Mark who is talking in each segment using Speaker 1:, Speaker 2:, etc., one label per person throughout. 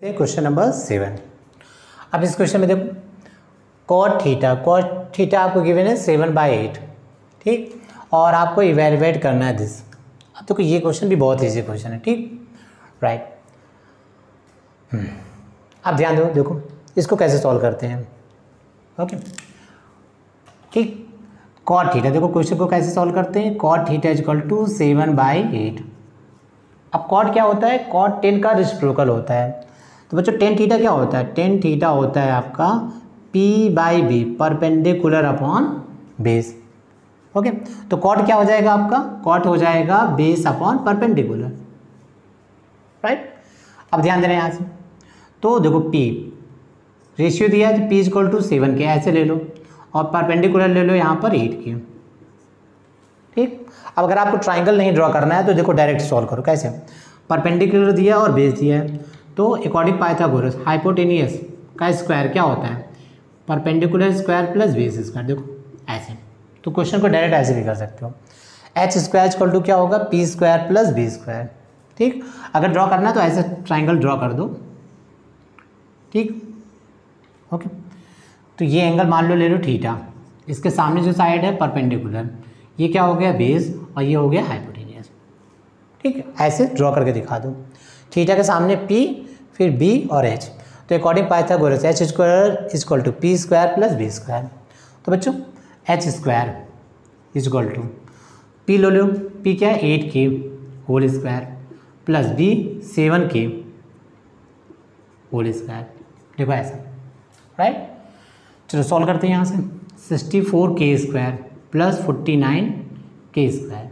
Speaker 1: Question number 7। अब इस question में देखो कॉट थीटा आपको गिवन है 7/8, ठीक, और आपको इवेलुएट करना है दिस। अब देखो ये क्वेश्चन भी बहुत ईजी क्वेश्चन है, ठीक, राइट। अब ध्यान दो, देखो इसको कैसे सॉल्व करते हैं, ओके, ठीक। कॉट थीटा, देखो क्वेश्चन को कैसे सॉल्व करते हैं, कॉट थीटा इक्वल टू 7/8। अब कॉट क्या होता है, कॉट 10 का रेसिप्रोकल होता है। तो बच्चों टेन थीटा क्या होता है, टेन थीटा होता है आपका P/B perpendicular upon base, okay. तो कॉट क्या हो जाएगा आपका, कॉट हो जाएगा बेस अपॉन परपेंडिकुलर, राइट। अब ध्यान देना यहाँ से, तो देखो P रेशियो दिया है, P इक्वल टू 7 के, ऐसे ले लो, और परपेंडिकुलर ले लो यहाँ पर 8 के, ठीक। अब अगर आपको ट्राइंगल नहीं ड्रॉ करना है तो देखो डायरेक्ट सॉल्व करो, कैसे, परपेंडिकुलर दिया और बेस दिया है, तो अकॉर्डिंग पाइथागोरस हाइपोटेनियस का स्क्वायर क्या होता है, perpendicular square plus base square, देखो ऐसे। तो क्वेश्चन को डायरेक्ट ऐसे भी कर सकते हो, एच स्क्वायर इक्वल टू क्या होगा, P square plus B square, ठीक। अगर ड्रॉ करना है तो ऐसे ट्राइंगल ड्रॉ कर दो, ठीक, ओके। तो ये एंगल मान लो ले लो थीटा, इसके सामने जो साइड है परपेंडिकुलर, ये क्या हो गया बेस और ये हो गया हाइपोटेनियस, ठीक है। ऐसे ड्रॉ करके दिखा दो, थीटा के सामने P फिर B और H, तो according Pythagoras H square equal to P square plus B square. तो बच्चों H square equal to P लो, P क्या है 8K whole square plus B 7K whole square, देखो ऐसा, राइट। चलो सॉल्व करते हैं यहाँ से, 64K square plus 49K square,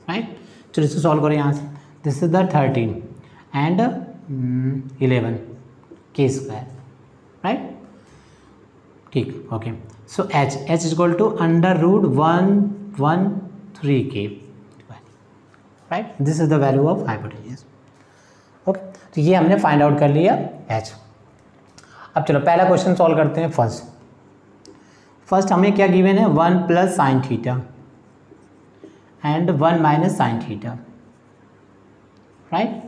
Speaker 1: right. चलो इसको सॉल्व करो यहाँ से, this is the 13 and 11K square, right, ठीक, okay. So H equal to √113K, right, this is the value of hypotenuse, okay. तो ये हमने फाइंड आउट कर लिया H। अब चलो पहला क्वेश्चन सॉल्व करते हैं। फर्स्ट हमें क्या गिवन है, 1 plus sine theta and 1 minus sine theta, right,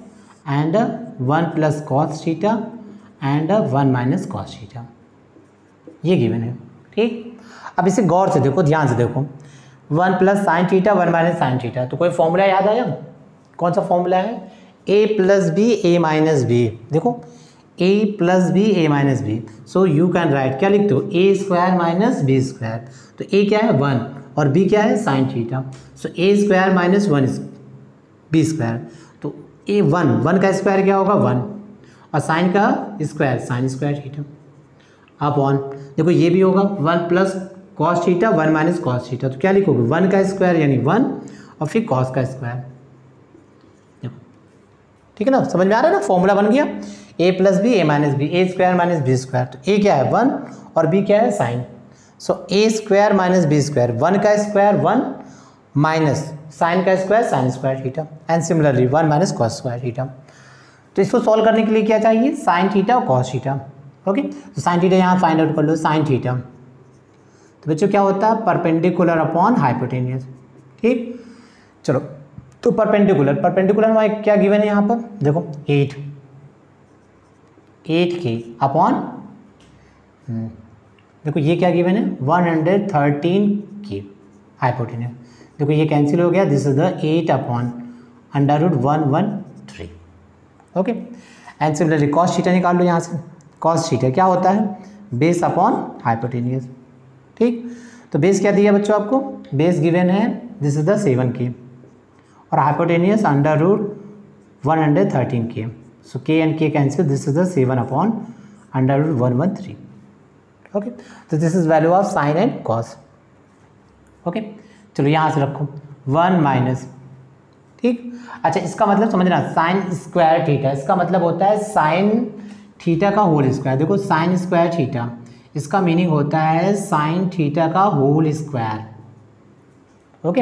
Speaker 1: and 1 plus cos theta and 1 minus cos theta, ये गिवन है, ठीक। अब इसे गौर से देखो, ध्यान से देखो, 1 plus sine theta 1 minus sine theta, तो कोई फॉर्मूला याद आया, कौन सा फॉर्मूला है, a plus B A minus B, देखो a plus B A minus B, so you can write, क्या लिखते हो, a square minus B square, तो a क्या है 1 और b क्या है sine theta, so a square minus 1 B square, तो ए 1 का स्क्वायर क्या होगा 1 और साइन का square sine square theta upon, देखो ये भी होगा 1 plus cos theta 1 minus cos theta, तो क्या लिखोगे 1 का स्क्वायर यानी 1 और फिर कॉस का स्क्वायर, देखो ठीक है ना, समझ में आ रहा है ना, फॉर्मूला बन गया a plus B A minus B, A square minus B square, तो a क्या है 1 और b क्या है sine, so a square minus B square, 1 का स्क्वायर 1 माइनस साइन का square sine square theta and similarly 1 minus cos square theta. तो इसको सॉल्व करने के लिए क्या चाहिए, साइन थीटा और कॉस थीटा, ओके। तो साइन थीटा यहाँ फाइंड आउट कर लो, साइन थीटा, तो बच्चों क्या होता है परपेंडिकुलर अपॉन हाइपोटेनियस, ठीक। चलो तो परपेंडिकुलर में क्या गिवन है यहाँ पर, देखो 8K अपॉन, देखो ये क्या गिवन है 113K हाइपोटेनियस, देखो ये कैंसिल हो गया, this is the 8 upon √113, okay. And similarly cos theta निकाल लो यहाँ से, कॉस थीटा क्या होता है बेस अपॉन हाइपोटेनियस, ठीक। तो बेस क्या दिया बच्चों आपको, बेस गिवन है दिस इज द 7K और hypotenuse √113K, so K and K cancel, this is the 7 upon √113, okay. तो this is value of sine and cos, okay. चलो यहाँ से रखो 1 माइनस, ठीक। अच्छा इसका मतलब समझना, साइन स्क्वायर थीटा, इसका मतलब होता है साइन थीटा का होल स्क्वायर, देखो साइन स्क्वायर थीटा, इसका मीनिंग होता है साइन थीटा का whole square, okay.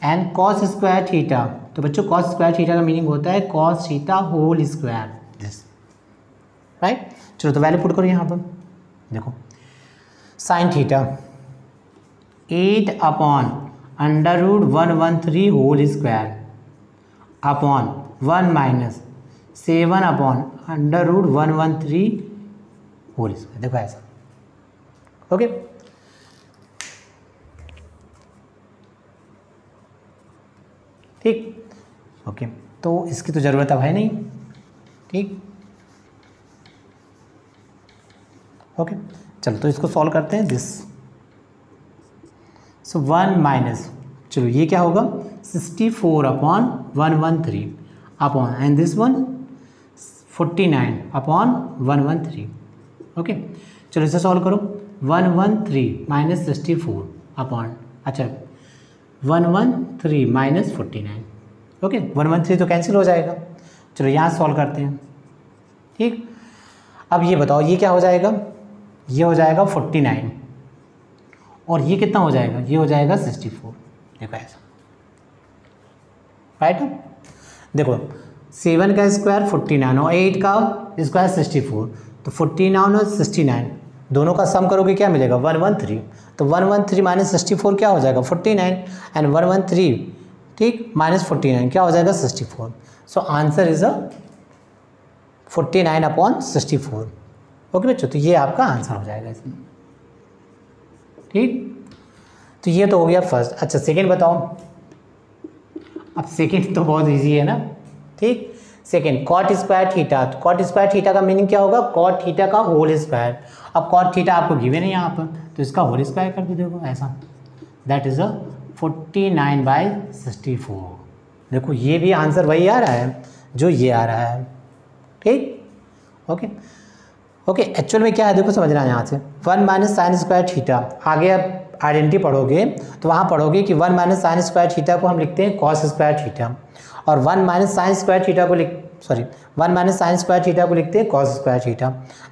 Speaker 1: And cos square theta, तो बच्चों कॉस स्क्वायर थीटा का मीनिंग होता है cos theta whole square, this, right. चलो तो वैल्यू पुट करो यहाँ पर, देखो sine theta 8 upon √113 whole square upon 1 minus 7/√113 whole square. देखो ऐसा, ओके। ठीक, ओके। तो इसकी तो ज़रूरत अब है नहीं, ठीक, ओके। चलो तो इसको सॉल्व करते हैं। दिस सो 1 माइनस, चलो ये क्या होगा 64/113 upon, and this one 49/113, okay. चलो इसे सॉल्व करो। 113 माइनस 64 अपॉन, अच्छा 113 माइनस 49, ओके। 113 तो कैंसिल हो जाएगा। चलो यहाँ सॉल्व करते हैं, ठीक। अब ये बताओ ये क्या हो जाएगा, ये हो जाएगा 49 और ये कितना हो जाएगा, ये हो जाएगा 64। देखो ऐसा, राइट। देखो 7 का स्क्वायर 49 और 8 का स्क्वायर 64, तो 49 और 69 दोनों का सम करोगे क्या मिलेगा 113। तो 113 माइनस 64 क्या हो जाएगा 49, एंड 113 ठीक माइनस 49 क्या हो जाएगा 64। सो आंसर इज 49/64, ओके बच्चों। तो ये आपका आंसर हो जाएगा इसमें, ठीक। तो ये तो हो गया फर्स्ट। अच्छा सेकंड बताओ। अब सेकंड तो बहुत इजी है ना, ठीक। सेकंड कॉट स्क्वायर थीटा, तो कॉट स्क्वायर थीटा का मीनिंग क्या होगा, कॉट थीटा का होल स्क्वायर। अब कॉट थीटा आपको गिवन है यहाँ पर, तो इसका होल स्क्वायर कर दो। देखो ऐसा, दैट इज 49/64। देखो ये भी आंसर वही आ रहा है जो ये आ रहा है, ठीक, ओके ओके। एक्चुअल में क्या है देखो समझना है यहाँ से, 1 माइनस साइन स्क्वायर थीटा। आगे आप आइडेंटिटी पढ़ोगे तो वहाँ पढ़ोगे कि 1 माइनस साइन स्क्वायर थीटा को हम लिखते हैं कॉस स्क्वायर थीटा, और 1 माइनस साइन स्क्वायर थीटा को 1 माइनस साइन स्क्वायर थीटा को लिखते हैं cos square theta,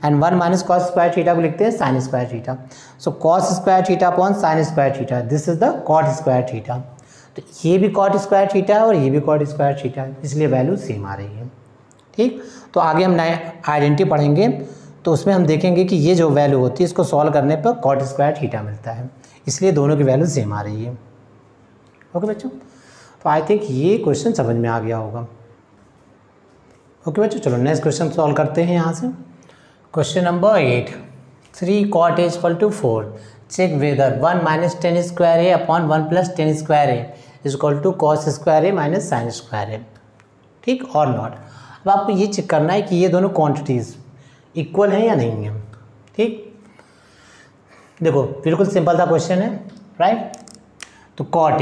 Speaker 1: and 1 minus cos square theta को लिखते हैं sine square theta. So cos square theta upon sine square theta, this is the cot square theta. तो ये भी कॉट स्क्वायर थीटा है और ये भी कॉट स्क्वायर थीटा है, इसलिए वैल्यू सेम आ रही है, ठीक। तो आगे हम नए आइडेंटिटी पढ़ेंगे तो उसमें हम देखेंगे कि ये जो वैल्यू होती है इसको सॉल्व करने पर कॉट स्क्वायर थीटा मिलता है, इसलिए दोनों की वैल्यू सेम आ रही है, ओके बच्चों। तो आई थिंक ये क्वेश्चन समझ में आ गया होगा, ओके बच्चों। चलो नेक्स्ट क्वेश्चन सॉल्व करते हैं यहाँ से। Question number 8, 3 cot A equal to 4, check whether 1 minus tan square A upon 1 plus tan square A equal to cos square A minus sine square A, ठीक, और नॉट। अब आपको ये चेक करना है कि ये दोनों क्वांटिटीज़ इक्वल हैं या नहीं है, ठीक। देखो बिल्कुल सिंपल सा क्वेश्चन है, राइट। तो कॉट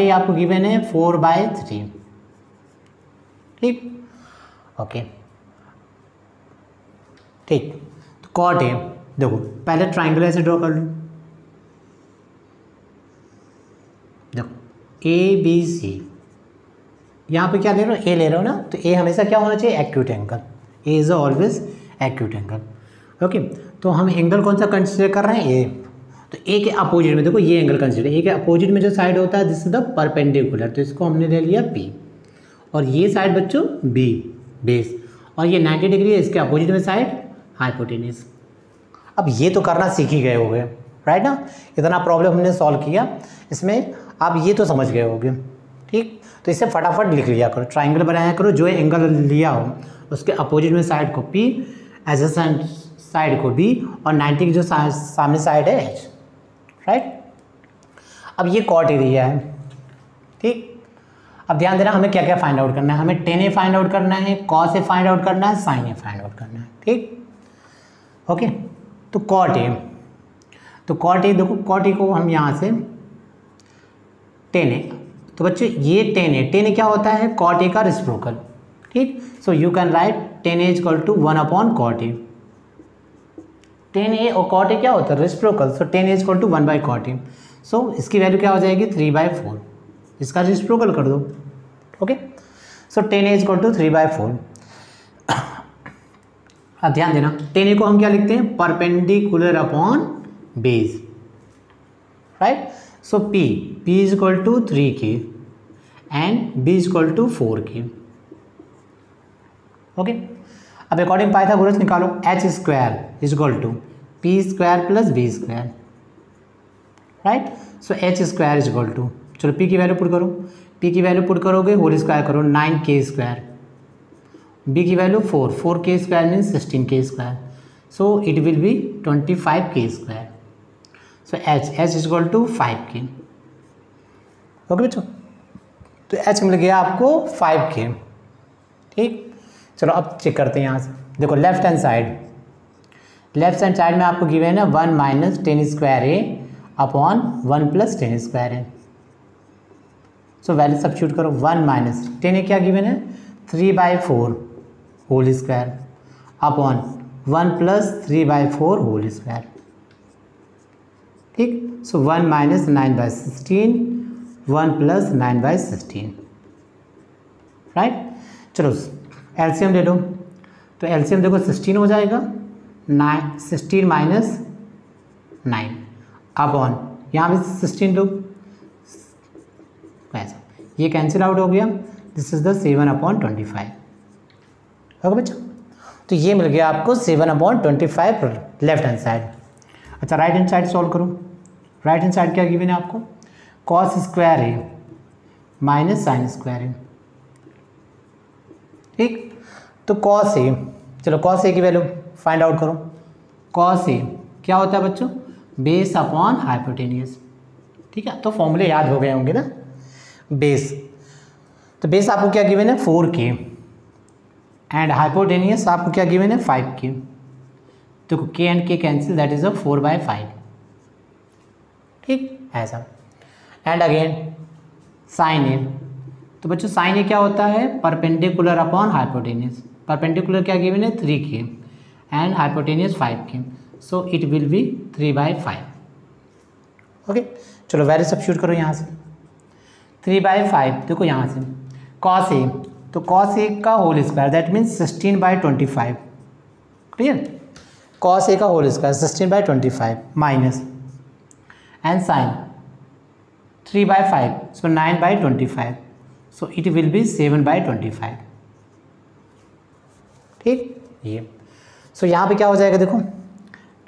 Speaker 1: ए आपको गिवन है 4/3, ठीक, ओके, ठीक। तो कॉट ए, देखो पहले ट्राइंगल ऐसे ड्रॉ कर लो। देखो ABC, यहाँ पे क्या ले रहे हो, ए ले रहे हो ना, तो ए हमेशा क्या होना चाहिए, acute angle. A is always acute angle, okay. तो हम एंगल कौन सा कंसिडर कर रहे हैं, ए। तो ए के अपोजिट में देखो ये एंगल कंसिडर, ए के अपोजिट में जो साइड होता है दिस इज द परपेंडिकुलर, तो इसको हमने ले लिया पी, और ये साइड बच्चों बी बेस, और ये 90 डिग्री है, इसके अपोजिट में साइड हाइपोटेन्यूस। अब ये तो करना सीख ही गए होगे, राइट ना। इतना प्रॉब्लम हमने सॉल्व किया इसमें, आप ये तो समझ गए होगे, ठीक। तो इसे फटाफट लिख लिया करो, ट्राइंगल बनाया करो, जो एंगल लिया हो उसके अपोजिट में साइड को पी, एडजेसेंट साइड को बी, और 90 की जो सामने साइड है एच, राइट। अब ये कॉट एरिया है, ठीक। अब ध्यान देना हमें क्या क्या फाइंड आउट करना है, हमें टेन ए फाइंड आउट करना है, कॉस ए फाइंड आउट करना है, साइन ए फाइंड आउट करना है, ठीक, ओके। तो कॉट ए, देखो कॉट ए को हम यहाँ से टेन ए, तो बच्चे ये टेन ए क्या होता है, कॉट ए का रेसिप्रोकल, ठीक। So you can write tan A equal to 1/cot A. Tan A और कॉट ए क्या होता है, reciprocal, so tan A equal to 1/cot A. So इसकी वैल्यू क्या हो जाएगी 3/4, इसका रेसिप्रोकल कर दो, okay. So tan A equal to 3/4। अब ध्यान देना टेन ए को हम क्या लिखते हैं, perpendicular upon base, right. So P is equal to 3K and B is equal to 4K, okay. अब अकॉर्डिंग पाइथागोरस निकालो, H square is equal to P square plus B square, right. So H square is equal to, चलो P की value put करो, P की value put करोगे whole square करो 9K square, b की value 4 के square means 16 K square, so it will be 25 K square. So h equal to 5 K. Okay बच्चों, तो h मिल गया आपको 5 के। ठीक, चलो अब चेक करते हैं यहाँ से। देखो लेफ्ट हैंड साइड में आपको गिवन है 1 minus 10 square A upon 1 plus 10 square A. So value substitute करो। 1 माइनस 10 ए क्या गिवन है 3/4 whole square upon 1 plus 3/4 whole square. ठीक, सो 1 माइनस 9/16 1 प्लस 9/16, राइट। चलो एलसीएम ले लो, तो एलसीएम देखो 16 हो जाएगा, 16 माइनस 9 अपॉन यहाँ भी 16 लो, ऐसा ये कैंसिल आउट हो गया। This is the 7/25। ओके बच्चों, तो ये मिल गया आपको 7/25 लेफ्ट हैंड साइड। अच्छा राइट हैंड साइड सॉल्व करो। राइट हैंड साइड क्या गिवन है आपको cos square A minus sine square A. ठीक, तो कॉस ए, चलो कॉस ए की वैल्यू फाइंड आउट करो। कॉस ए क्या होता है बच्चों बेस अपॉन हाइपोटेनियस। ठीक है, तो फॉर्मूले याद हो गए होंगे ना। बेस, तो बेस आपको क्या गिवन है 4k एंड हाइपोटेनियस आपको क्या गिवन है 5k। तो k and k cancel, that is a 4/5। ठीक, ऐसा। एंड अगेन साइन ए, तो बच्चों साइन ए क्या होता है परपेंडिकुलर अपॉन हाइपोटेनियस। परपेंडिकुलर क्या गिवन है 3k and hypotenuse 5k, so it will B 3/5। Okay, चलो वैल्यू सब्स्टिट्यूट करो यहाँ से। 3/5 देखो यहाँ से कॉस ए, तो कॉस ए का whole square that means 16/25। Clear, cos A का whole square 16/25 minus and sine 3/5, so 9/25, so it will be 7/25। ठीक, ये सो यहाँ पे क्या हो जाएगा देखो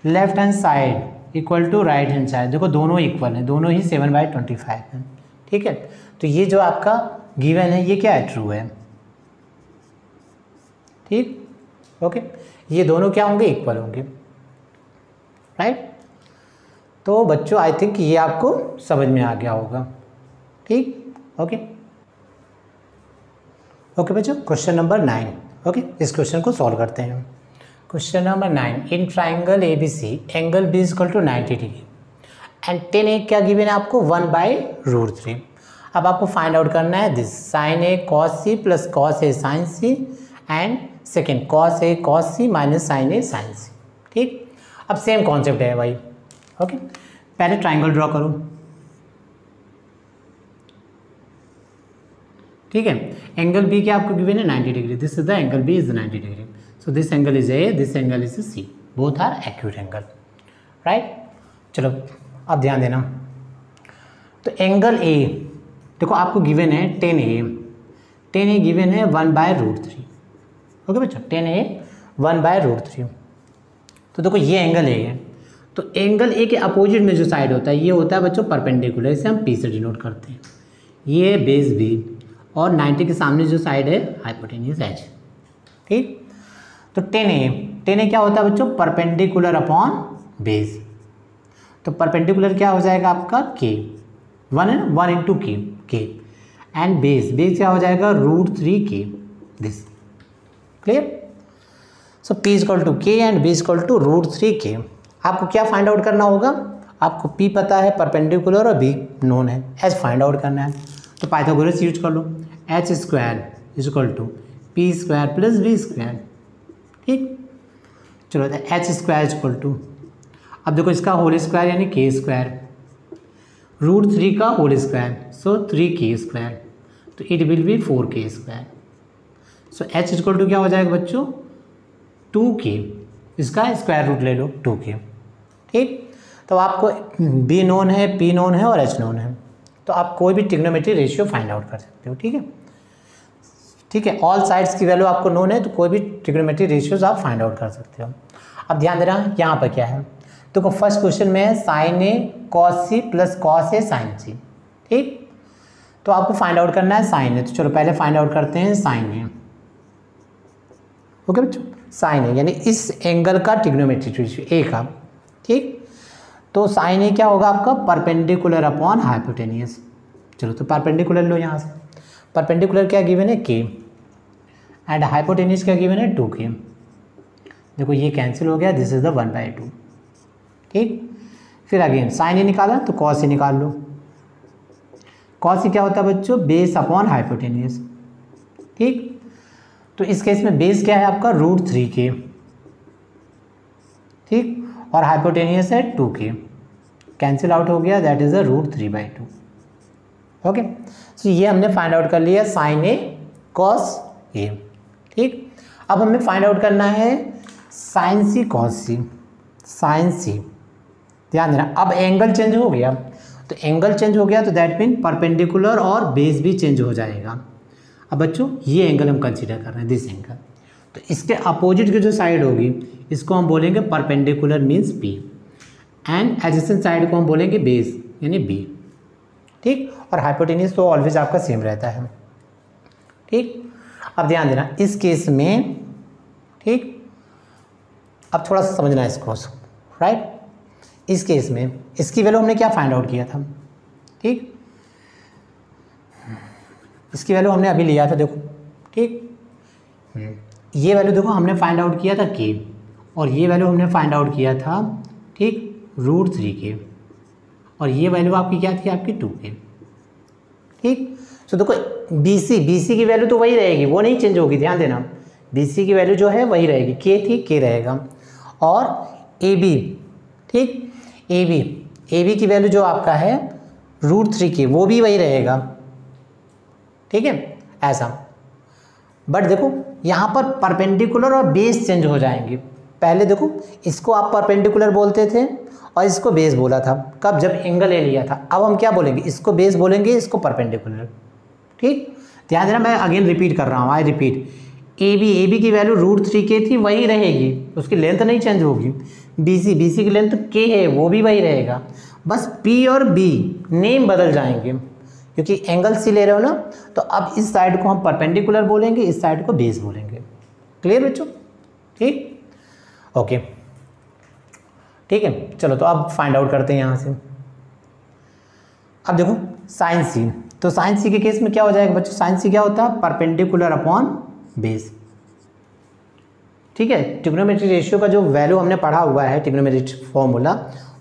Speaker 1: left hand side equal to right hand side, देखो दोनों इक्वल हैं, दोनों ही 7/25 हैं। ठीक है, तो ये जो आपका गिवन है ये क्या है ट्रू है। ठीक, ओके, ये दोनों क्या होंगे इक्वल होंगे, राइट। तो बच्चों आई थिंक ये आपको समझ में आ गया होगा। ठीक, ओके ओके बच्चों, क्वेश्चन नंबर 9। ओके, इस क्वेश्चन को सॉल्व करते हैं। Question number 9, in triangle ABC angle B equal to 90 degree and 10A क्या गिवन है आपको 1/√3। अब आपको फाइंड आउट करना है this sine A cos C plus cos A sine C and second cos A cos C minus sine A sine C. ठीक, अब same concept है भाई। ओके, पहले ट्राइंगल ड्रॉ करो। ठीक है, एंगल बी क्या आपको गिवन है 90 degree, this is the angle B is 90 degree, so this angle is A, this angle is C, both are acute angle, right. चलो अब ध्यान देना, तो एंगल ए देखो आपको गिवन है 10A गिवन है 1/√3। ओके बच्चों, 10A 1/√3। तो देखो ये एंगल ए है, तो एंगल ए के अपोजिट में जो साइड होता है ये होता है बच्चों परपेंडिकुलर, इसे हम P से डिनोट करते हैं। ये बेस B और 90 के सामने जो साइड है हाइपोटेनियस H। ठीक, तो 10A क्या होता है बच्चों परपेंडिकुलर अपॉन बेस, तो परपेंडिकुलर क्या हो जाएगा आपका K, 1 है ना, 1 इंटू K एंड बेस क्या हो जाएगा √3K, this. Clear, so P equal to K and B equal to √3K। आपको क्या फाइंड आउट करना होगा, आपको P पता है परपेंडिकुलर और B नोन है, H फाइंड आउट करना है, तो पाइथागोरस यूज कर लो। H square equal to P square plus B square. ठीक, चलो H स्क्वायर इक्वल टू, अब देखो इसका होल स्क्वायर यानी K स्क्वायर, √3 का whole square so 3K square, तो it will be 4K square. So H equal to क्या हो जाएगा बच्चों 2K, इसका स्क्वायर रूट ले लो 2K। ठीक, तो आपको B नोन है, P नोन है और H नोन है, तो आप कोई भी ट्रिग्नोमेट्री रेशियो फाइंड आउट कर सकते हो। ठीक है, ठीक है, ऑल साइड्स की वैल्यू आपको नोन है तो कोई भी ट्रिग्नोमेट्री रेशियोज आप फाइंड आउट कर सकते हो। अब ध्यान देना यहाँ पर क्या है, तो फर्स्ट क्वेश्चन में है sign A cos C plus cos A sine C. ठीक, तो आपको फाइंड आउट करना है साइन ए, तो चलो पहले फाइंड आउट करते हैं साइन ए। ओके बच्चों, साइन ए यानी इस एंगल का ट्रिग्नोमेट्रिक रेशियो ए का, ठीक। तो साइन ए क्या होगा आपका, परपेंडिकुलर अपॉन हाइपोटेनियस। चलो तो परपेंडिकुलर लो यहाँ से, परपेंडिकुलर क्या गिवन है के, एंड हाइपोटेनियस क्या गिवन है 2k। देखो ये कैंसिल हो गया, दिस इज द 1/2, ठीक। फिर अगेन साइन ए निकाला तो कॉस ए निकाल लो। कॉस ए क्या होता है बच्चों, बेस अपॉन हाइपोटेनियस, ठीक। तो इस केस में बेस क्या है आपका √3k, ठीक, और हाइपोटेनियस है 2k, कैंसिल आउट हो गया, that is a √3/2। Okay, so ये हमने फाइंड आउट कर लिया साइन ए कॉस ए, ठीक। अब हमें फाइंड आउट करना है साइन सी कॉस सी, साइन सी। ध्यान देना, अब एंगल चेंज हो गया, तो एंगल चेंज हो गया तो दैट मीन परपेंडिकुलर और बेस भी चेंज हो जाएगा। अब बच्चों ये एंगल हम कंसीडर कर रहे हैं, दिस एंगल, तो इसके अपोजिट की जो साइड होगी इसको हम बोलेंगे perpendicular means P, and adjacent side को हम बोलेंगे बेस यानी बी, ठीक। और हाइपोटेनियस तो ऑलवेज आपका सेम रहता है, ठीक। अब ध्यान देना इस केस में, ठीक, अब थोड़ा सा समझना है इसको, राइट। इस केस में इसकी वैल्यू हमने क्या फाइंड आउट किया था, ठीक, इसकी वैल्यू हमने अभी लिया था, देखो, ठीक। ये वैल्यू देखो हमने फाइंड आउट किया था k, और ये वैल्यू हमने फाइंड आउट किया था, ठीक, √3k, और ये वैल्यू आपकी क्या थी, आपकी 2k, ठीक। तो देखो BC की वैल्यू तो वही रहेगी, वो नहीं चेंज होगी, ध्यान देना, BC की वैल्यू जो है वही रहेगी, k थी k रहेगा, और AB, ठीक, AB की वैल्यू जो आपका है √3k वो भी वही रहेगा, ठीक है, ऐसा। बट देखो यहाँ पर परपेंडिकुलर और बेस चेंज हो जाएंगे। पहले देखो इसको आप परपेंडिकुलर बोलते थे और इसको बेस बोला था, कब, जब एंगल ए लिया था। अब हम क्या बोलेंगे, इसको बेस बोलेंगे, इसको परपेंडिकुलर, ठीक। ध्यान देना, मैं अगेन रिपीट कर रहा हूँ, आई रिपीट, AB की वैल्यू √3k थी, वही रहेगी, उसकी लेंथ नहीं चेंज होगी। BC की लेंथ k है, वो भी वही रहेगा, बस P और B नेम बदल जाएंगे, क्योंकि एंगल सी ले रहे हो ना, तो अब इस साइड को हम परपेंडिकुलर बोलेंगे, इस साइड को बेस बोलेंगे। क्लियर बच्चों, ठीक, ओके, ठीक है। चलो तो अब फाइंड आउट करते हैं यहाँ से। अब देखो साइन सी, तो साइन सी के केस में क्या हो जाएगा बच्चों, साइन सी क्या होता है, परपेंडिकुलर अपॉन बेस, ठीक है। ट्रिग्नोमेट्रिक रेशियो का जो वैल्यू हमने पढ़ा हुआ है, ट्रिग्नोमेट्रिक फॉर्मूला,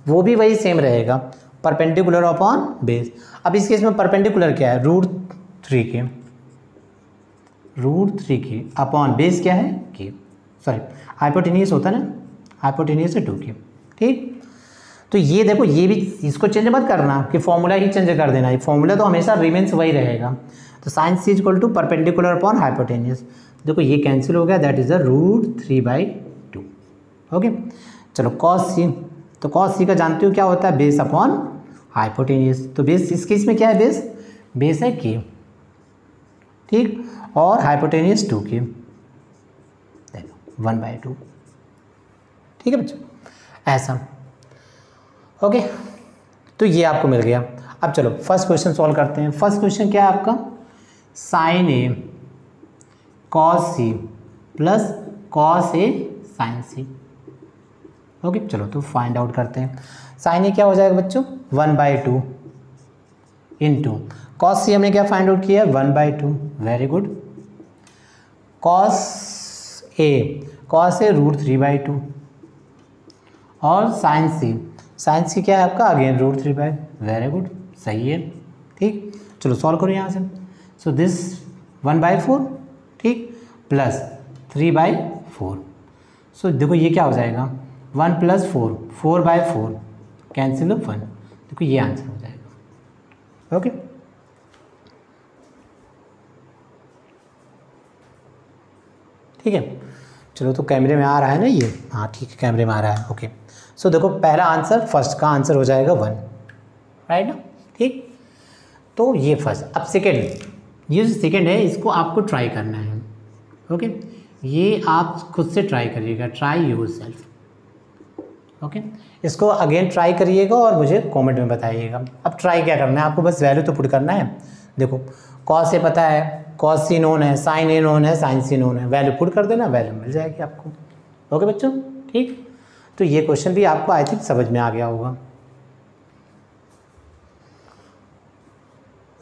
Speaker 1: वो भी वही सेम रहेगा, परपेंडिकुलर अपॉन बेस। अब इस केस में परपेंडिकुलर क्या है, √3k अपॉन बेस क्या है k, सॉरी हाइपोटेनियस होता है ना, हाइपोटेनियस है 2k, ठीक। तो ये देखो, ये भी इसको चेंज मत करना कि फॉर्मूला ही चेंज कर देना, ये फॉर्मूला तो हमेशा रिमेंस वही रहेगा। तो sine C equal to perpendicular upon hypotenuse, देखो ये कैंसिल हो गया, दैट इज द √3/2। ओके, चलो कॉस सी, तो कॉस सी का जानते हो क्या होता है, बेस अपॉन हाइपोटेनियस। तो बेस इस केस में क्या है, बेस है k, ठीक, और हाइपोटेनियस 2k, 1/2, ठीक है बच्चों, ऐसा। ओके, तो ये आपको मिल गया। अब चलो फर्स्ट क्वेश्चन सॉल्व करते हैं। फर्स्ट क्वेश्चन क्या है आपका, sign A cos C plus cos A sine C. Okay, चलो तो फाइंड आउट करते हैं। साइन ए क्या हो जाएगा बच्चों, 1/2 इंटू कॉस सी हमने क्या फाइंड आउट किया, 1/2, वेरी गुड। कॉस ए √3/2 और साइन सी क्या है आपका, अगेन √3/2, वेरी गुड, सही है, ठीक। चलो सॉल्व करो यहाँ से। सो दिस 1/4, ठीक, प्लस 3/4। सो देखो ये क्या हो जाएगा, 1 + 4, 4/4, कैंसिल 1, देखो ये आंसर हो जाएगा। ओके, ठीक है। चलो तो कैमरे में आ रहा है ना ये, हाँ ठीक है, कैमरे में आ रहा है। ओके, सो देखो पहला आंसर, फर्स्ट का आंसर हो जाएगा 1, राइट ना, ठीक। तो ये फर्स्ट। अब सेकेंड, ये जो सेकेंड है इसको आपको ट्राई करना है। ओके, ये आप खुद से ट्राई करिएगा, ट्राई योरसेल्फ। ओके, इसको अगेन ट्राई करिएगा और मुझे कमेंट में बताइएगा। अब ट्राई क्या करना है आपको, बस वैल्यू तो पुट करना है। देखो कॉस से पता है, कॉस सी नोन है, साइन ए नोन है, साइन सी नोन है, वैल्यू पुट कर देना, वैल्यू मिल जाएगी आपको। ओके बच्चों, ठीक। तो ये क्वेश्चन भी आपको आई थिंक समझ में आ गया होगा।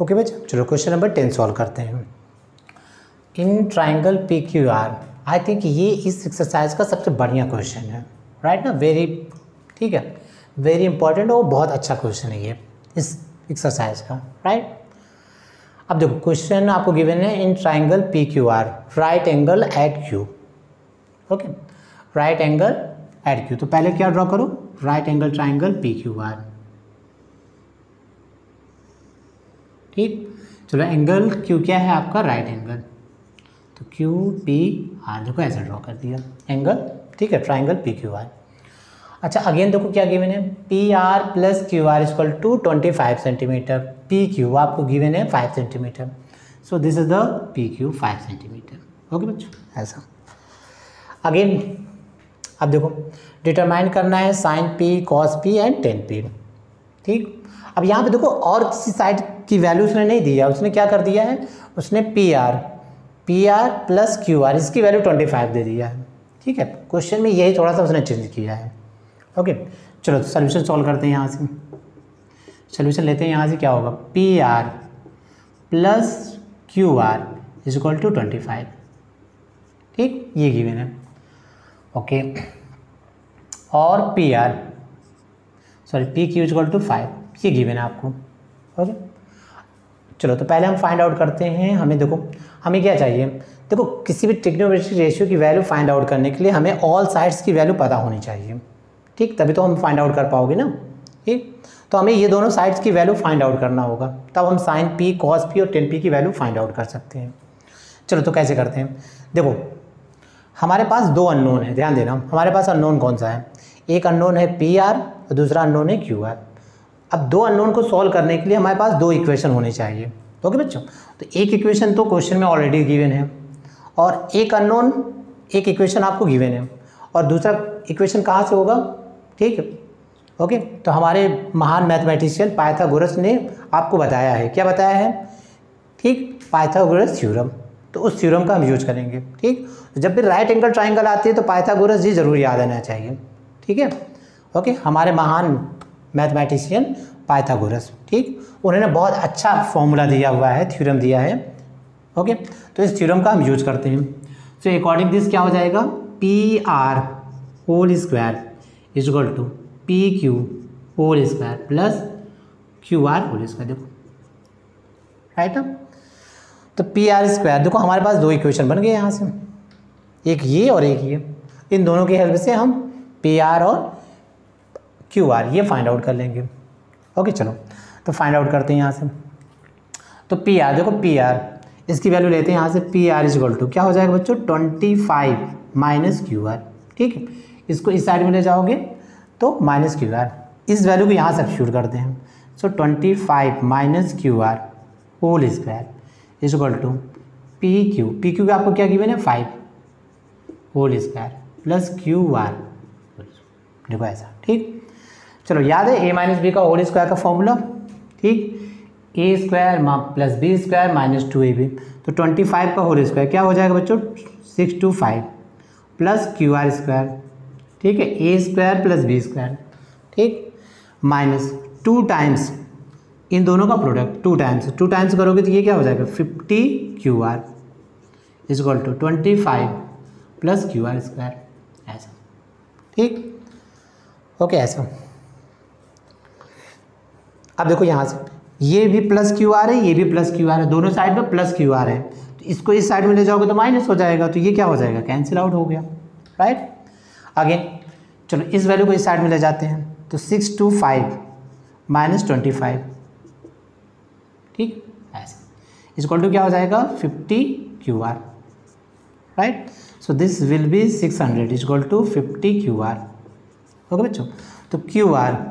Speaker 1: ओके बच्चों, चलो क्वेश्चन नंबर 10 सॉल्व करते हैं। इन triangle P Q are, I think ये इस एक्सरसाइज का सबसे बढ़िया क्वेश्चन है, राइट ना, वेरी, ठीक है, वेरी इंपॉर्टेंट और बहुत अच्छा क्वेश्चन है ये इस एक्सरसाइज का, राइट। अब देखो क्वेश्चन आपको गिवन है in triangle P Q R, right angle at Q. Okay, right angle at Q, तो पहले क्या ड्रॉ करो, right angle triangle P Q R, ठीक। चलो एंगल क्यू क्या है आपका, राइट एंगल, तो क्यू पी आर, देखो ऐसे ड्रॉ कर दिया एंगल, ठीक है, ट्राइंगल पी क्यू आर। अच्छा अगेन देखो क्या गिवन है, P R plus Q R equal to 25 centimetre, P Q आपको गिवन है 5 centimetre, so this is the P Q 5 centimetre. Okay बच्चों, ऐसा। अगेन अब देखो डिटरमाइन करना है sine P, cos P and tan P, ठीक। अब यहाँ पे देखो और किसी साइड की वैल्यू उसने नहीं दिया, उसने क्या कर दिया है, उसने P R plus Q are इसकी वैल्यू 25 दे दिया है, ठीक है। क्वेश्चन में यही थोड़ा सा उसने चेंज किया है। ओके चलो सोल्यूशन सॉल्व करते हैं, यहाँ से सोल्यूशन लेते हैं, यहाँ से क्या होगा, P R plus Q R is equal to 25, ठीक, ये गिवन है। ओके और P R sorry P Q is equal to 5, ये गिवन है आपको। ओके चलो तो पहले हम फाइंड आउट करते हैं, हमें देखो हमें क्या चाहिए, देखो किसी भी ट्रिग्नोमेट्रिक रेशियो की वैल्यू फाइंड आउट करने के लिए हमें ऑल साइड्स की वैल्यू पता होनी चाहिए, ठीक, तभी तो हम फाइंड आउट कर पाओगे ना, ठीक। तो हमें ये दोनों साइड्स की वैल्यू फाइंड आउट करना होगा, तब हम साइन पी, कॉस पी और टेन पी की वैल्यू फाइंड आउट कर सकते हैं। चलो तो कैसे करते हैं, देखो हमारे पास दो अननोन है, ध्यान देना, हमारे पास अननोन कौन सा है, एक अननोन है पी आर और दूसरा अननोन है क्यू आर। अब दो अननोन को सॉल्व करने के लिए हमारे पास दो इक्वेशन होने चाहिए। ओके बच्चों, तो एक इक्वेशन तो क्वेश्चन में ऑलरेडी गिवन है और एक अननोन एक इक्वेशन आपको गिवन है और दूसरा इक्वेशन कहाँ से होगा, ठीक है। ओके तो हमारे महान मैथमेटिशियन पाइथागोरस ने आपको बताया है, क्या बताया है, ठीक, पाइथागोरस थ्योरम, तो उस थ्योरम का हम यूज करेंगे, ठीक। जब भी राइट एंगल ट्राइंगल आती है तो पाइथागोरस जी जरूर याद आना चाहिए, ठीक है। ओके हमारे महान मैथमेटिशियन पाइथागोरस, ठीक, उन्होंने बहुत अच्छा फॉर्मूला दिया हुआ है, थ्योरम दिया है। ओके तो इस थ्योरम का हम यूज करते हैं। सो अकॉर्डिंग दिस क्या हो जाएगा, P R whole square is equal to P Q whole square plus Q R whole square, देखो राइट ना। तो पी आर स्क्वायर, देखो हमारे पास दो इक्वेशन बन गए यहाँ से, एक ये और एक ये, इन दोनों की हेल्प से हम पी आर और क्यू आर ये फाइंड आउट कर लेंगे। ओके चलो तो फाइंड आउट करते हैं यहाँ से, तो पी आर, देखो पी आर इसकी वैल्यू लेते हैं यहाँ से, P R is equal to क्या हो जाएगा बच्चों, 25 माइनस क्यू आर, ठीक है। इसको इस साइड में ले जाओगे तो माइनस क्यू आर, इस वैल्यू को यहाँ सब्स्टिट्यूट करते हैं। So 25 minus Q R whole square is equal to P Q का आपको क्या गिवन है 5 whole square plus Q R, देखो ऐसा, ठीक। चलो याद है ए माइनस बी का होल स्क्वायर का फॉर्मूला, ठीक, A square plus B square minus 2ab, तो 25 का होल स्क्वायर क्या हो जाएगा बच्चों 625 प्लस क्यू आर स्क्वायर, ठीक है, ए स्क्वायर प्लस बी स्क्वायर, ठीक, माइनस 2 टाइम्स इन दोनों का प्रोडक्ट, 2 टाइम्स करोगे तो ये क्या हो जाएगा 50 Q R is equal to 25 plus Q R square, ऐसा, ठीक। ओके ऐसा। अब देखो यहाँ से ये भी प्लस क्यू आर है, ये भी प्लस क्यू आर है, दोनों साइड में प्लस क्यू आर है, तो इसको इस साइड में ले जाओगे तो माइनस हो जाएगा, तो ये क्या हो जाएगा कैंसिल आउट हो गया, राइट। अगेन चलो इस वैल्यू को इस साइड में ले जाते हैं, तो 625 माइनस 25, ठीक, ऐसा इज इक्वल टू क्या हो जाएगा 50 Q R, right. So this will be 600 is equal to 50 Q R. Okay बच्चों, तो Q R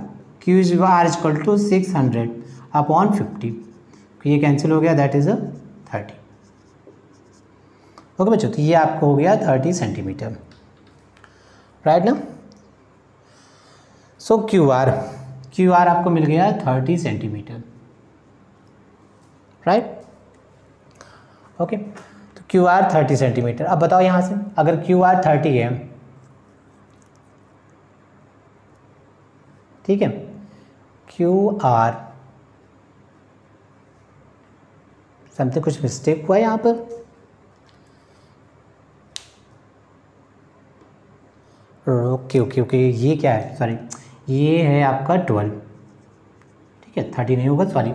Speaker 1: is equal to 600 upon 50, ये कैंसिल हो गया, दैट इज 30। ओके बच्चों, तो ये आपको हो गया 30 सेंटीमीटर, राइट ना। सो क्यू आर आपको मिल गया 30 सेंटीमीटर, राइट। ओके, तो क्यू आर 30 सेंटीमीटर। अब बताओ यहाँ से अगर क्यू आर 30 है, ठीक है, क्यू आर समथिंग कुछ मिस्टेक हुआ है यहाँ पर, ओके ओके ओके, ये क्या है, सॉरी ये है आपका 12, ठीक है 30 नहीं होगा, sorry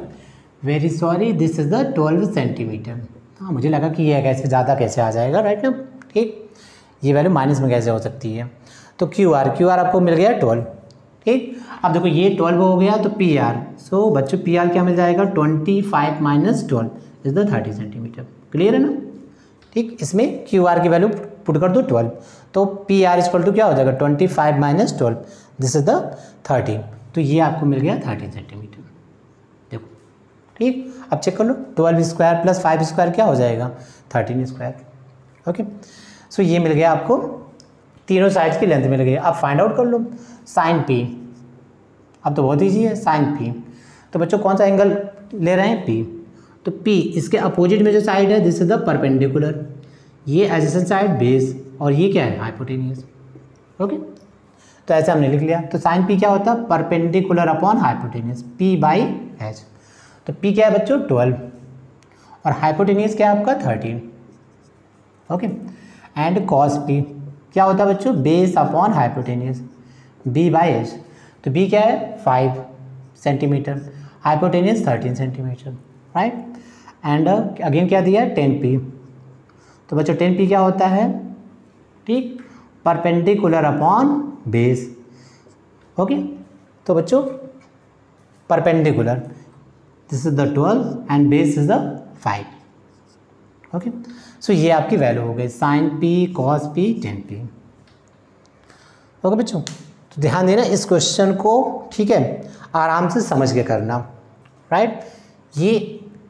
Speaker 1: very sorry, this is the 12 centimetre. हाँ मुझे लगा कि ये कैसे ज़्यादा कैसे आ जाएगा, राइट ना, ठीक, ये वैल्यू माइनस में कैसे हो सकती है। तो क्यू आर आपको मिल गया 12, ठीक। अब देखो ये 12 हो गया तो पी आर, सो बच्चों पी आर क्या मिल जाएगा, 25 minus 12 is the 30 centimetre, clear है ना, ठीक। इसमें क्यू आर की वैल्यू पुट कर दो 12, तो पी आर इक्वल टू क्या हो जाएगा 25 माइनस 12, दिस इज द 30, तो ये आपको मिल गया 30 सेंटीमीटर, देखो ठीक। अब चेक कर लो 12 स्क्वायर प्लस 5 स्क्वायर क्या हो जाएगा 13 स्क्वायर, ओके। सो ये मिल गया आपको, तीनों साइड्स की लेंथ मिल गई। अब फाइंड आउट कर लो साइन पी, अब तो बहुत ईजी है साइन पी, तो बच्चों कौन सा एंगल ले रहे हैं पी, तो पी इसके अपोजिट में जो साइड है दिस इज द परपेंडिकुलर, ये एडजेसेंट साइड बेस और ये क्या है हाइपोटेनियस, ओके। तो ऐसे हमने लिख लिया, तो साइन पी क्या होता है perpendicular upon hypotenuse, P by H, तो पी क्या है बच्चों 12 और हाइपोटेनियस क्या है आपका 13, ओके। एंड कॉस पी क्या होता है बच्चों base upon hypotenuse, B by H, तो बी क्या है 5 centimetre, hypotenuse 13 centimetre, right. And again क्या दिया है 10p, तो बच्चों 10p क्या होता है, ठीक, परपेंडिकुलर अपॉन बेस, ओके। तो बच्चों perpendicular this is the 12 and base is the 5, okay. So ये आपकी वैल्यू हो गई sine P cos P 10p, okay बच्चों। तो ध्यान देना इस क्वेश्चन को, ठीक है, आराम से समझ के करना, राइट। ये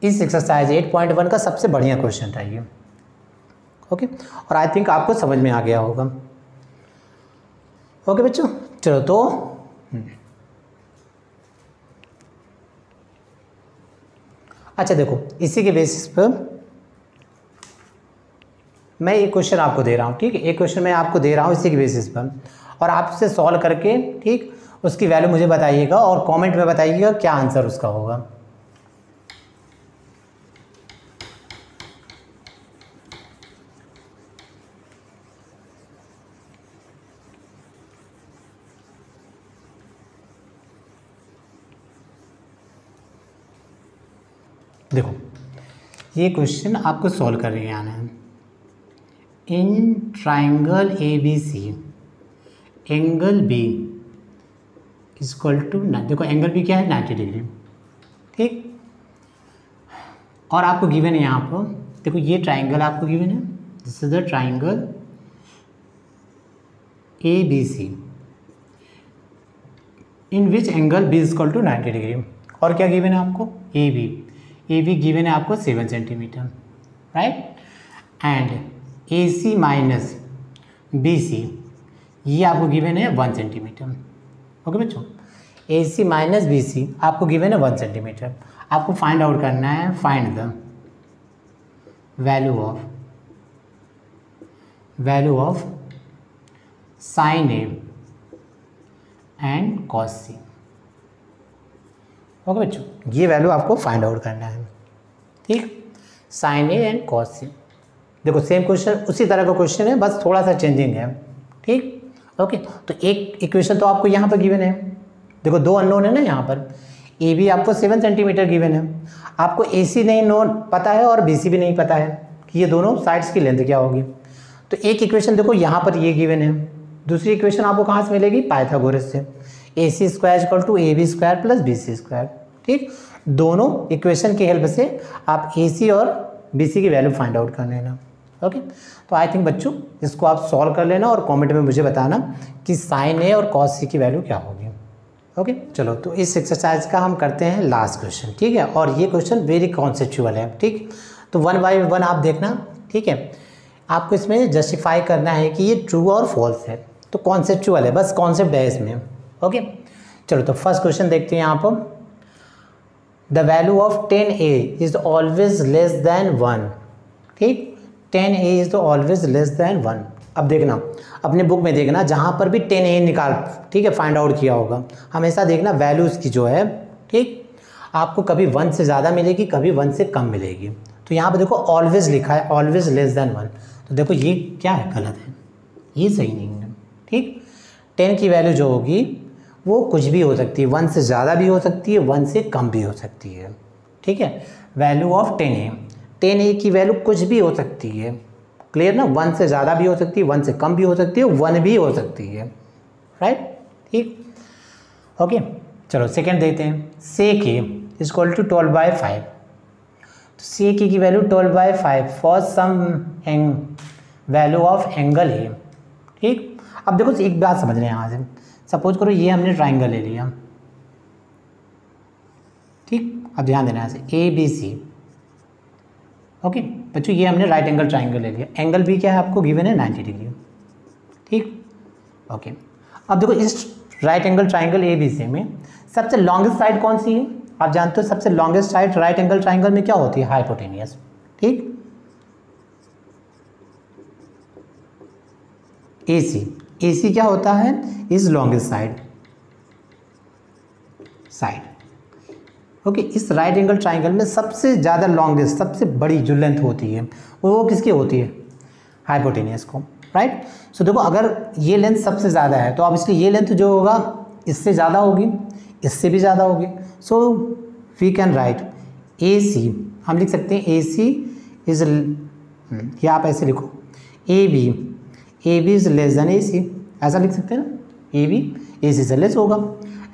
Speaker 1: इस एक्सरसाइज 8.1 का सबसे बढ़िया क्वेश्चन था ये, ओके, और आई थिंक आपको समझ में आ गया होगा, ओके बच्चों। चलो तो अच्छा देखो इसी के बेसिस पर मैं एक क्वेश्चन आपको दे रहा हूँ, ठीक है, एक क्वेश्चन मैं आपको दे रहा हूँ इसी के बेसिस पर, और आपसे सॉल्व करके, ठीक, उसकी वैल्यू मुझे बताइएगा और कमेंट में बताइएगा क्या आंसर उसका होगा। देखो ये क्वेश्चन आपको सॉल्व कर रही आना है, in triangle A B C angle B equal to, देखो एंगल बी क्या है 90 डिग्री, ठीक, और आपको गिवन है यहाँ पर, देखो ये ट्राइंगल आपको गिवन है, this is the triangle A B C in which angle B equal to 90 degree, और क्या गिवन है आपको ए बी गिवन है आपको 7 centimetre, right. And A C minus B C ये आपको गिवन है 1 सेंटीमीटर, ओके बच्चों। ए सी माइनस बी सी आपको गिवन है 1 सेंटीमीटर, आपको फाइंड आउट करना है, find the value of sine A and cos C, okay बच्चों, ये वैल्यू आपको फाइंड आउट करना है, ठीक, sine A and cos C. देखो सेम क्वेश्चन उसी तरह का क्वेश्चन है, बस थोड़ा सा चेंजिंग है, ठीक, ओके। तो एक इक्वेशन तो आपको यहाँ पर गिवन है, देखो दो अननोन है ना यहाँ पर, ए बी आपको 7 सेंटीमीटर गिवन है, आपको ए सी नहीं नोन पता है और बी सी भी नहीं पता है कि ये दोनों साइड्स की लेंथ क्या होगी। तो एक इक्वेशन देखो यहाँ पर ये गिवन है, दूसरी इक्वेशन आपको कहाँ से मिलेगी पाइथागोरस से, A C square equal to A B square plus B C square, ठीक। दोनों इक्वेशन की हेल्प से आप ए सी और बी सी की वैल्यू फाइंड आउट कर लेना, ओके। तो आई थिंक बच्चों इसको आप सॉल्व कर लेना और कमेंट में मुझे बताना कि साइन ए और कॉस सी की वैल्यू क्या होगी, ओके। चलो तो इस एक्सरसाइज का हम करते हैं लास्ट क्वेश्चन, ठीक है, और ये क्वेश्चन वेरी कॉन्सेप्चुअल है, ठीक। तो 1 बाय 1 आप देखना, ठीक है, आपको इसमें जस्टिफाई करना है कि ये ट्रू और फॉल्स है, तो कॉन्सेप्चुअल है, बस कॉन्सेप्ट है इसमें, ओके। चलो तो फर्स्ट क्वेश्चन देखते हैं यहाँ पर, the value of 10a is always less than 1, ठीक, 10a is always less than 1। अब देखना अपने बुक में देखना जहाँ पर भी 10a निकाल, ठीक है, फाइंड आउट किया होगा, हमेशा देखना वैल्यूज़ की जो है, ठीक, आपको कभी 1 से ज़्यादा मिलेगी, कभी 1 से कम मिलेगी। तो यहाँ पर देखो ऑलवेज लिखा है, ऑलवेज लेस देन 1, तो देखो ये क्या है, गलत है, ये सही नहीं है, ठीक। 10 की वैल्यू जो होगी वो कुछ भी हो सकती है, 1 से ज़्यादा भी हो सकती है, 1 से कम भी हो सकती है, ठीक है। वैल्यू ऑफ 10a की वैल्यू कुछ भी हो सकती है, क्लियर ना, 1 से ज़्यादा भी हो सकती है, 1 से कम भी हो सकती है, 1 भी हो सकती है, राइट, ठीक, ओके। चलो सेकेंड देखते हैं, sec a इक्वल टू 12/5। तो sec a की value 12/5 for some value of angle है, ठीक। अब देखो एक बात समझ रहे हैं यहाँ से, सपोज करो ये हमने ट्राइंगल ले लिया, ठीक, अब ध्यान देना यहाँ से ABC, ओके बच्चों, ये हमने राइट एंगल ट्राइंगल ले लिया, एंगल भी क्या है आपको गिवन है 90 डिग्री, ठीक, ओके। अब देखो इस राइट एंगल ट्राइंगल ABC में सबसे लॉन्गेस्ट साइड कौन सी है, आप जानते हो सबसे longest side right angle triangle में क्या होती है, हाइपोटेनियस, ठीक, AC क्या होता है, इज लॉन्गेस्ट साइड, ओके। इस राइट एंगल ट्राइंगल में सबसे ज़्यादा लॉन्गेस्ट, सबसे बड़ी जो लेंथ होती है वो किसकी होती है, हाइपोटेनियस को, राइट। सो देखो अगर ये लेंथ सबसे ज़्यादा है तो अब इसलिए ये लेंथ जो होगा इससे ज़्यादा होगी, इससे भी ज़्यादा होगी, so we can write AC, हम लिख सकते हैं AC इज, या आप ऐसे लिखो AB is less than AC, ऐसा लिख सकते हैं ना, AB AC से लेस होगा,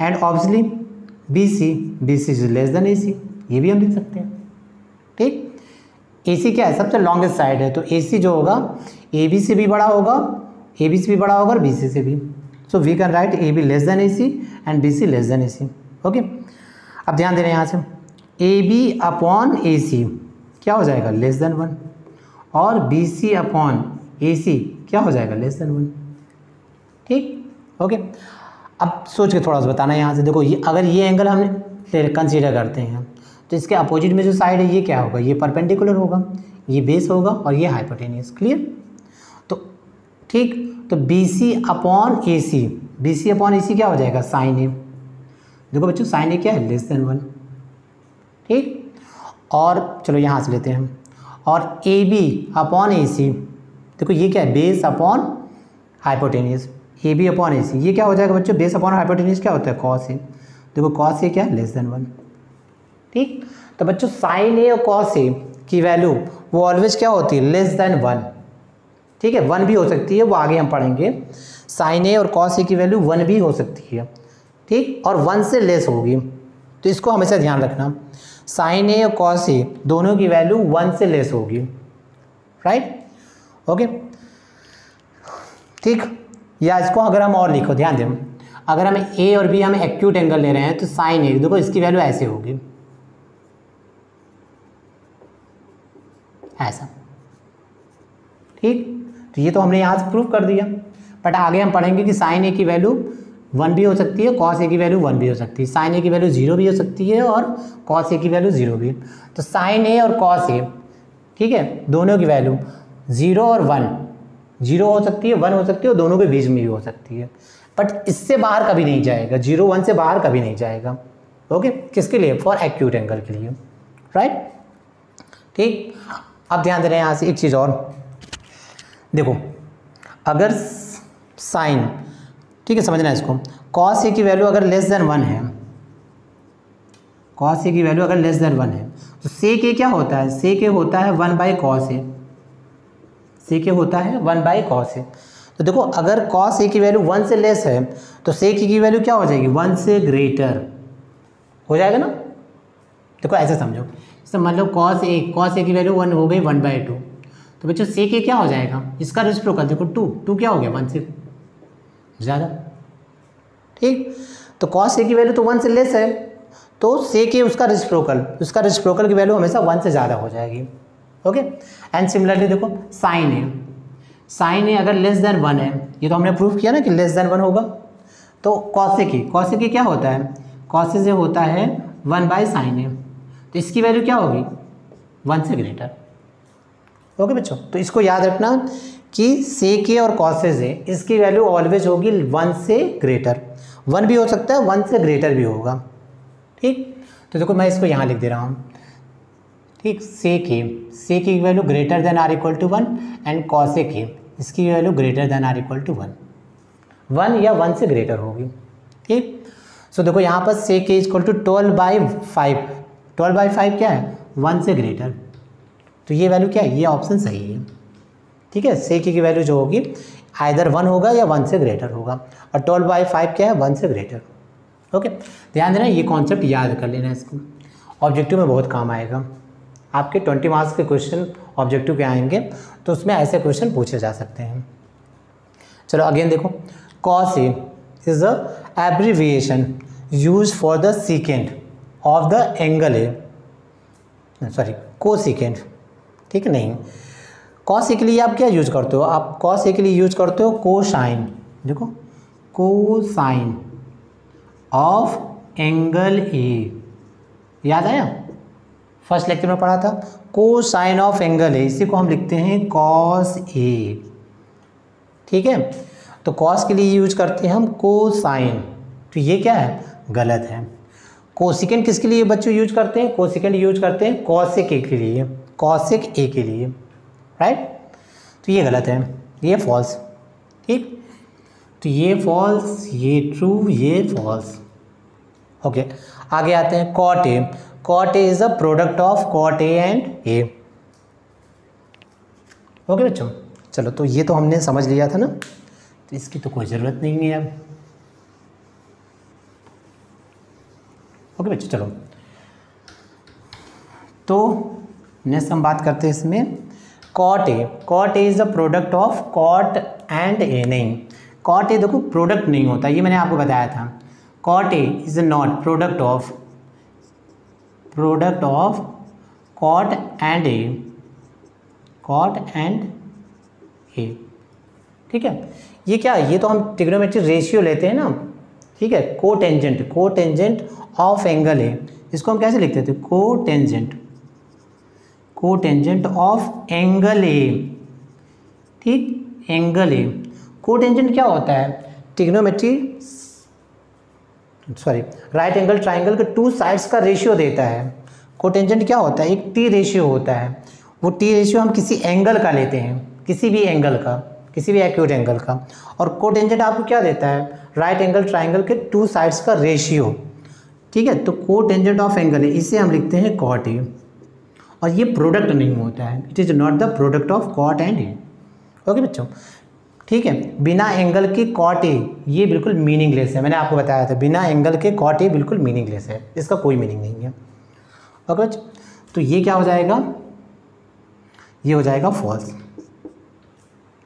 Speaker 1: and obviously BC is less than AC, ये भी हम लिख सकते हैं, ठीक। AC क्या है, सबसे लॉन्गेस्ट साइड है, तो AC जो होगा AB से भी बड़ा होगा, और BC से भी, so we can write AB less than AC and BC less than AC, okay. अब ध्यान देना यहाँ से AB अपॉन AC क्या हो जाएगा, लेस देन 1, और BC अपॉन AC क्या हो जाएगा, लेस देन 1, ठीक, ओके। अब सोच के थोड़ा सा बताना यहाँ से, देखो ये अगर ये एंगल हम कंसीडर करते हैं तो इसके अपोजिट में जो साइड है ये क्या होगा, ये परपेंडिकुलर होगा, ये बेस होगा और ये हाइपोटेनियस, क्लियर। तो ठीक, तो BC अपॉन AC क्या हो जाएगा, साइन ए, देखो बच्चों साइन ए क्या है, लेस देन 1, ठीक। और चलो यहाँ से लेते हैं, और AB अपॉन AC, देखो ये क्या है, base upon hypotenuse, AB upon AC, ये क्या हो जाएगा बच्चों, बेस अपॉन हाइपोटेनियस क्या होता है, कॉस ए, देखो कॉस ए क्या है, लेस देन 1, ठीक। तो बच्चों साइन ए और कॉस ए की वैल्यू वो ऑलवेज क्या होती है, लेस देन 1, ठीक है, 1 भी हो सकती है, वो आगे हम पढ़ेंगे, साइन ए और कॉस ए की वैल्यू 1 भी हो सकती है, ठीक, और 1 से लेस होगी, तो इसको हमेशा ध्यान रखना, साइन ए और कॉस ए दोनों की वैल्यू 1 से लेस होगी, राइट, ओके, ठीक। या इसको अगर हम और लिखो, ध्यान दें, अगर हम A और B हम एक्यूट एंगल ले रहे हैं तो साइन ए, देखो इसकी वैल्यू ऐसे होगी, ऐसा, ठीक। तो ये तो हमने यहाँ से प्रूव कर दिया, बट आगे हम पढ़ेंगे कि साइन ए की वैल्यू 1 भी हो सकती है, कॉस ए की वैल्यू 1 भी हो सकती है, साइन ए की वैल्यू 0 भी हो सकती है और कॉस ए की वैल्यू 0 भी। तो साइन ए और कॉस ए, ठीक है, दोनों की वैल्यू 0 और 1, 0 हो सकती है, 1 हो सकती है, और दोनों के बीच में भी हो सकती है, बट इससे बाहर कभी नहीं जाएगा, 0 1 से बाहर कभी नहीं जाएगा, ओके। किसके लिए, फॉर एक्यूट एंगल के लिए, राइट, ठीक। अब ध्यान दे रहे हैं यहाँ से एक चीज़ और, देखो अगर साइन, ठीक है, समझना इसको, कॉस ए की वैल्यू अगर लेस देन 1 है, कॉस ए की वैल्यू अगर लेस देन 1 है, तो सेक ए क्या होता है, सेक ए होता है 1/cos ए, सेक ए होता है 1/cos ए। तो देखो अगर cos ए की वैल्यू 1 से लेस है तो सेक ए की वैल्यू क्या हो जाएगी, 1 से ग्रेटर हो जाएगा ना। देखो ऐसे समझो, जैसे मान लो cos ए की वैल्यू 1 हो गई 1/2, तो बच्चों सेक ए क्या हो जाएगा, इसका रेसिप्रोकल देखो 2 क्या हो गया, 1 से ज़्यादा, ठीक। तो cos ए की वैल्यू तो 1 से लेस है, तो सेक ए उसका रेसिप्रोकल की वैल्यू हमेशा 1 से ज़्यादा हो जाएगी, ओके। एंड सिमिलरली देखो साइन ए अगर लेस देन 1 है, ये तो हमने प्रूव किया ना कि लेस देन 1 होगा, तो कॉस ए की क्या होता है, कॉस ए से होता है 1/sin ए, तो इसकी वैल्यू क्या होगी 1 से ग्रेटर। ओके बच्चों, तो इसको याद रखना कि सेक ए और कॉसेज ए इसकी वैल्यू ऑलवेज होगी 1 से ग्रेटर। 1 भी हो सकता है, 1 से ग्रेटर भी होगा। ठीक, तो देखो मैं इसको यहाँ लिख दे रहा हूँ। ठीक, सेक ए की value greater than or equal to 1 and cosec A इसकी value greater than or equal to 1 या 1 से ग्रेटर होगी। ठीक, सो देखो यहाँ पर सेक ए इक्वल टू 12/5। 12/5 क्या है 1 से ग्रेटर, तो ये वैल्यू क्या है, ये ऑप्शन सही है। ठीक है, सेक ए की वैल्यू जो होगी आइदर 1 होगा या 1 से ग्रेटर होगा, और 12/5 क्या है 1 से ग्रेटर। ओके, ध्यान देना, ये कॉन्सेप्ट याद कर लेना, इसको ऑब्जेक्टिव में बहुत काम आएगा। आपके 20 मार्क्स के क्वेश्चन ऑब्जेक्टिव के आएंगे, तो उसमें ऐसे क्वेश्चन पूछे जा सकते हैं। चलो अगेन देखो, cos A is a abbreviation use for the सीकेंड of the angle A, sorry cosecant. ठीक है, नहीं, कॉस ए के लिए आप क्या यूज करते हो, आप कॉस ए के लिए यूज करते हो कोसाइन। देखो, कोसाइन ऑफ एंगल ए, याद आया, फर्स्ट लेक्चर में पढ़ा था। कोसाइन ऑफ एंगल ए, इसी को हम लिखते हैं कॉस ए। ठीक है, तो कॉस के लिए यूज करते हैं हम कोसाइन, तो ये क्या है, गलत है। कोसिकेंड किसके लिए बच्चों यूज करते हैं, कोसिकेंड यूज करते हैं कॉसेक ए के लिए, कॉसेक ए के लिए, राइट। तो ये गलत है, ये फॉल्स। ठीक, तो ये फॉल्स, ये ट्रू, ये फॉल्स। ओके, आगे आते हैं cot A. Cot A is a product of cot A and A. Okay बच्चों, चलो तो ये तो हमने समझ लिया था ना, तो इसकी तो कोई ज़रूरत नहीं है अब। ओके बच्चों, चलो तो नेक्स्ट हम बात करते हैं इसमें cot A. Cot A is a product of cot and A. नहीं, कॉट ए देखो प्रोडक्ट नहीं होता, ये मैंने आपको बताया था। Cot A is not product of cot and A, cot and A. ठीक है, ये क्या है, ये तो हम ट्रिग्नोमेट्रिक रेशियो लेते हैं ना। ठीक है, कोटेंजेंट ऑफ एंगल ए, इसको हम कैसे लिखते थे, कोटेंजेंट ऑफ एंगल ए। ठीक, एंगल ए, कोटेंजेंट क्या होता है, ट्रिग्नोमेट्री राइट एंगल ट्राइंगल के 2 साइड्स का रेशियो देता है। कोटेंजेंट क्या होता है, एक टी रेशियो होता है, वो टी रेशियो हम किसी एंगल का लेते हैं, किसी भी एंगल का, किसी भी एक्यूट एंगल का, और कोटेंजेंट आपको क्या देता है, राइट एंगल ट्राइंगल के 2 साइड्स का रेशियो। ठीक है, तो कोटेंजेंट ऑफ एंगल है, इसे हम लिखते हैं कॉट ए, और ये प्रोडक्ट नहीं होता है, it is not the product of cot and A. Okay बच्चों, ठीक है, बिना एंगल के कॉट ए ये बिल्कुल मीनिंगलेस है, मैंने आपको बताया था, बिना एंगल के कॉट ए बिल्कुल मीनिंगलेस है, इसका कोई मीनिंग नहीं है। ओके, तो ये क्या हो जाएगा, ये हो जाएगा फॉल्स।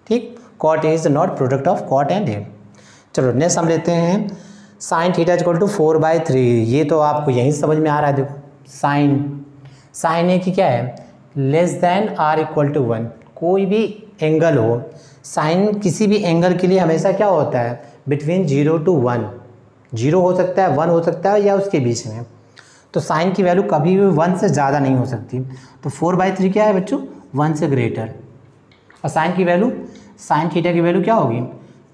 Speaker 1: ठीक, cot A is not product of cot and A. चलो नेक्स्ट हम लेते हैं साइन थीटा इक्वल टू 4/3। ये तो आपको यहीं समझ में आ रहा है। देखो साइन ए की क्या है, less than or equal to 1। कोई भी एंगल हो, साइन किसी भी एंगल के लिए हमेशा क्या होता है, बिटवीन 0 to 1। 0 हो सकता है, 1 हो सकता है, या उसके बीच में। तो साइन की वैल्यू कभी भी 1 से ज़्यादा नहीं हो सकती। तो 4/3 क्या है बच्चों, 1 से ग्रेटर। और साइन की वैल्यू, साइन थीटा की वैल्यू क्या होगी,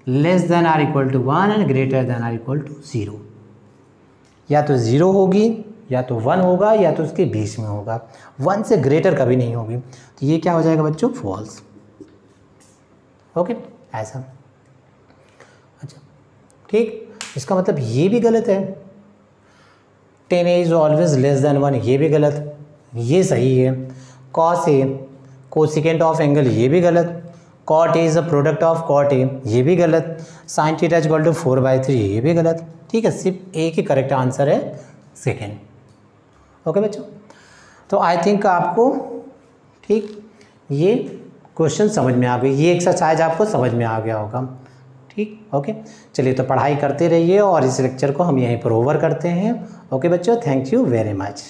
Speaker 1: less than or equal to 1 and greater than or equal to 0। या तो 0 होगी, या तो 1 होगा, या तो उसके बीच में होगा, 1 से ग्रेटर कभी नहीं होगी। तो ये क्या हो जाएगा बच्चों, फॉल्स। ओके, ऐसा। अच्छा, ठीक, इसका मतलब ये भी गलत है, 10 इज ऑलवेज लेस देन 1, ये भी गलत, ये सही है। Cos A cosecant of angle, ये भी गलत। Cot A is a product of cot A, ये भी गलत। Sine theta is equal to 4/3, ये भी गलत। ठीक है, सिर्फ एक ही करेक्ट आंसर है, सेकेंड। ओके बच्चों, तो आई थिंक आपको ठीक ये क्वेश्चन समझ में आ गई, ये एक्सरसाइज आपको समझ में आ गया होगा। ठीक, ओके, चलिए तो पढ़ाई करते रहिए, और इस लेक्चर को हम यहीं पर ओवर करते हैं। ओके बच्चों, थैंक यू वेरी मच।